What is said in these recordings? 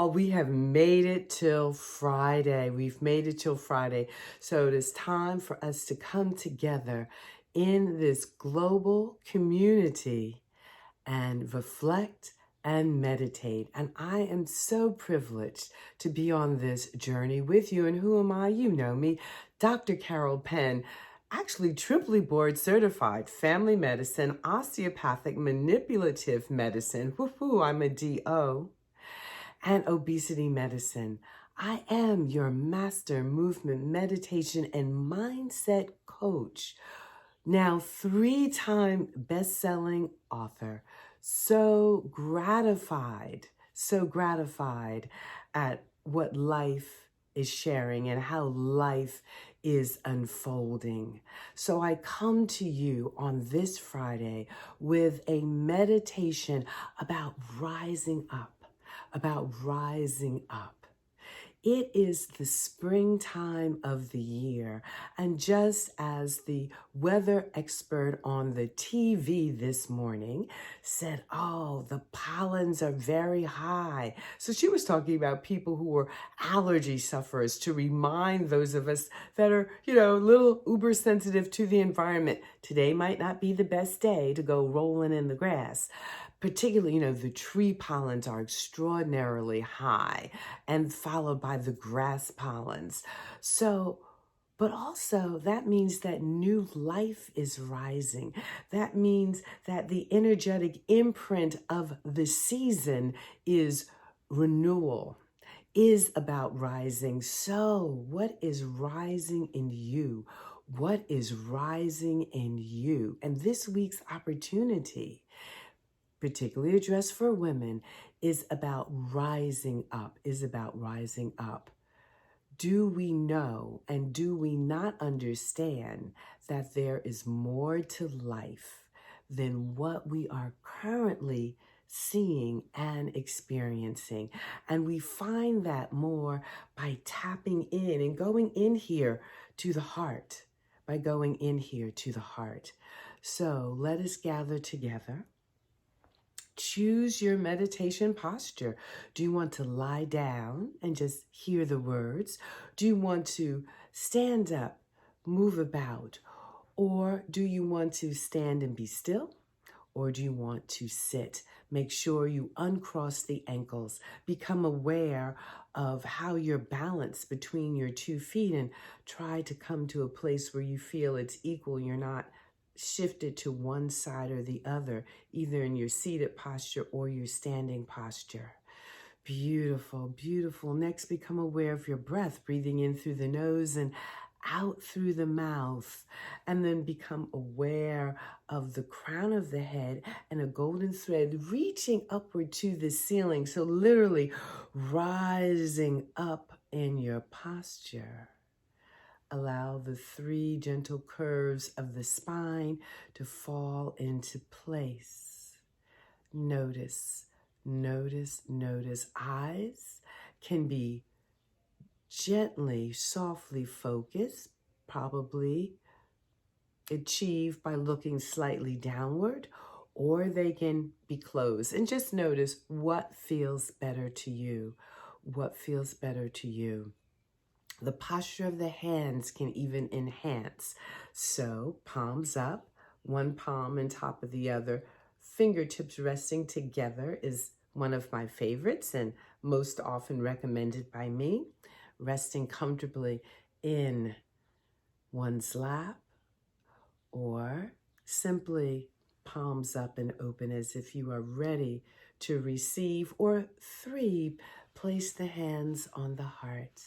y'all, we have made it till Friday. We've made it till Friday. So it is time for us to come together in this global community and reflect and meditate. And I am so privileged to be on this journey with you. And who am I? You know me, Dr. Carol Penn. Actually, triply board certified family medicine, osteopathic manipulative medicine. Woohoo, I'm a DO and obesity medicine. I am your master movement, meditation, and mindset coach. Now, 3-time best-selling author. So gratified at what life is sharing and how life is unfolding. So I come to you on this Friday with a meditation about rising up. It is the springtime of the year, and just as the weather expert on the TV this morning said, oh, the pollens are very high. So she was talking about people who were allergy sufferers to remind those of us that are, a little uber sensitive to the environment. Today might not be the best day to go rolling in the grass. Particularly, the tree pollens are extraordinarily high and followed by the grass pollens. So, but also that means that new life is rising. That means that the energetic imprint of the season is renewal, is about rising. So what is rising in you? What is rising in you? And this week's opportunity, particularly addressed for women, is about rising up, Do we know and do we not understand that there is more to life than what we are currently seeing and experiencing? And we find that more by tapping in and going in here to the heart, So let us gather together. Choose your meditation posture. Do you want to lie down and just hear the words? Do you want to stand up, move about? Or do you want to stand and be still? Or do you want to sit? Make sure you uncross the ankles. Become aware of how you're balanced between your 2 feet and try to come to a place where you feel it's equal. You're not shifted to one side or the other, either in your seated posture or your standing posture. Beautiful, beautiful. Next, become aware of your breath, breathing in through the nose and out through the mouth. And then become aware of the crown of the head and a golden thread reaching upward to the ceiling. So literally rising up in your posture. Allow the 3 gentle curves of the spine to fall into place. Notice. Eyes can be gently, softly focused, probably achieved by looking slightly downward, or they can be closed. And just notice what feels better to you. The posture of the hands can even enhance. So palms up, one palm on top of the other, fingertips resting together is one of my favorites and most often recommended by me. Resting comfortably in one's lap, or simply palms up and open as if you are ready to receive. Or 3, place the hands on the heart.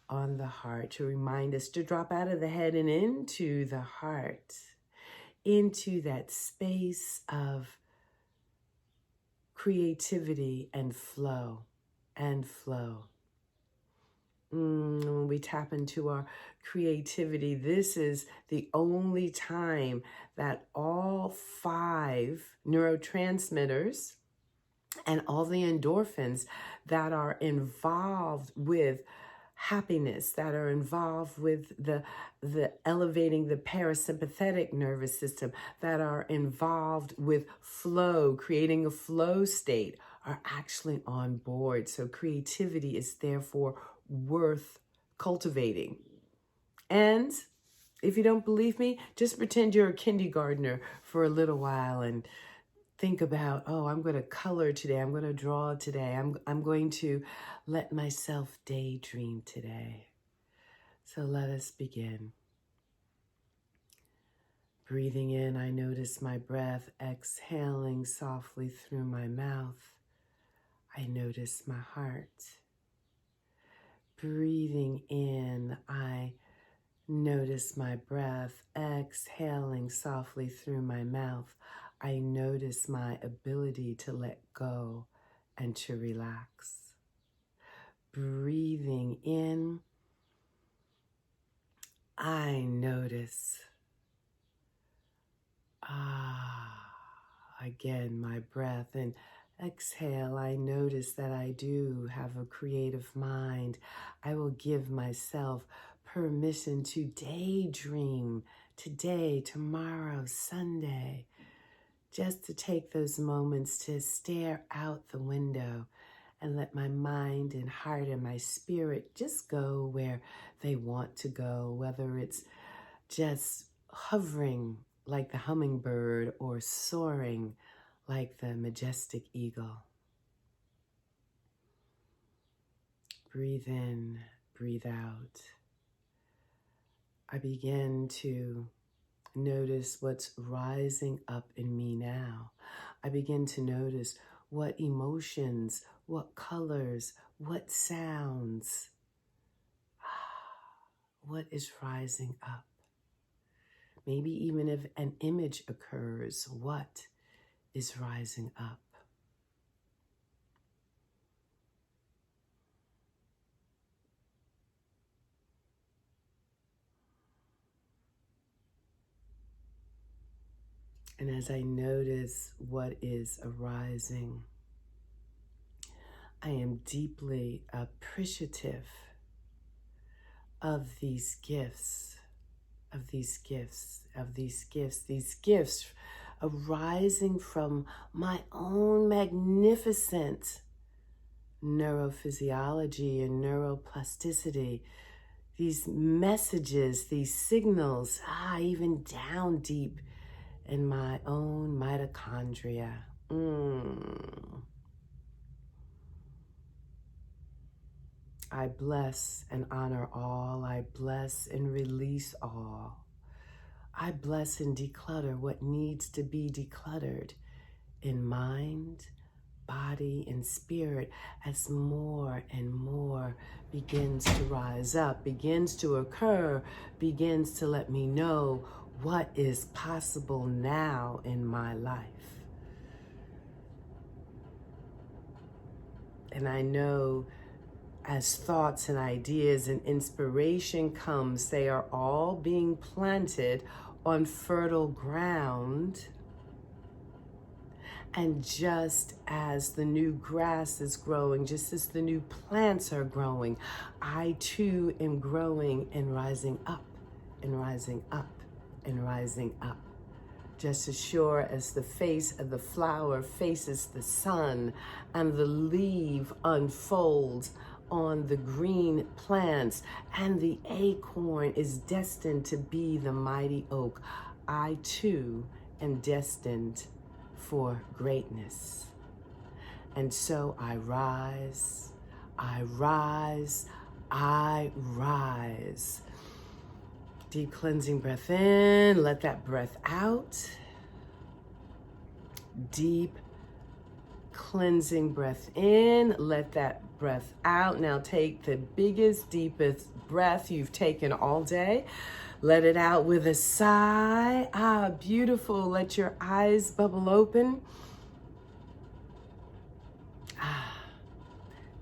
To remind us to drop out of the head and into the heart, into that space of creativity and flow. When we tap into our creativity, this is the only time that all 5 neurotransmitters and all the endorphins that are involved with happiness, that are involved with the elevating the parasympathetic nervous system, that are involved with flow, creating a flow state, are actually on board. So creativity is therefore worth cultivating. And if you don't believe me, just pretend you're a kindergartner for a little while and think about, oh, I'm going to color today. I'm going to draw today. I'm going to let myself daydream today. So let us begin. Breathing in, I notice my breath. Exhaling softly through my mouth, I notice my heart. Breathing in, I notice my breath. Exhaling softly through my mouth, I notice my ability to let go and to relax. Breathing in, I notice, again, my breath. And exhale, I notice that I do have a creative mind. I will give myself permission to daydream today, tomorrow, Sunday. Just to take those moments to stare out the window and let my mind and heart and my spirit just go where they want to go, whether it's just hovering like the hummingbird or soaring like the majestic eagle. Breathe in, breathe out. I begin to notice what's rising up in me now. I begin to notice what emotions, what colors, what sounds, what is rising up. Maybe even if an image occurs, what is rising up? And as I notice what is arising, I am deeply appreciative of these gifts, these gifts arising from my own magnificent neurophysiology and neuroplasticity. These messages, these signals, even down deep in my own mitochondria. I bless and honor all. I bless and release all. I bless and declutter what needs to be decluttered in mind, body, and spirit as more and more begins to rise up, begins to occur, begins to let me know what is possible now in my life. And I know as thoughts and ideas and inspiration comes, they are all being planted on fertile ground. And just as the new grass is growing, just as the new plants are growing, I too am growing and rising up and rising up and rising up. Just as sure as the face of the flower faces the sun and the leaf unfolds on the green plants and the acorn is destined to be the mighty oak, I too am destined for greatness. And so I rise, I rise, I rise. Deep cleansing breath in, let that breath out. Deep cleansing breath in, let that breath out. Now take the biggest, deepest breath you've taken all day. Let it out with a sigh. Beautiful. Let your eyes bubble open.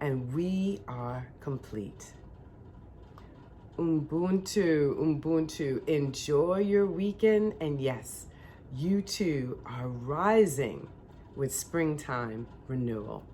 And we are complete. Ubuntu, Ubuntu. Enjoy your weekend. And yes, you too are rising with springtime renewal.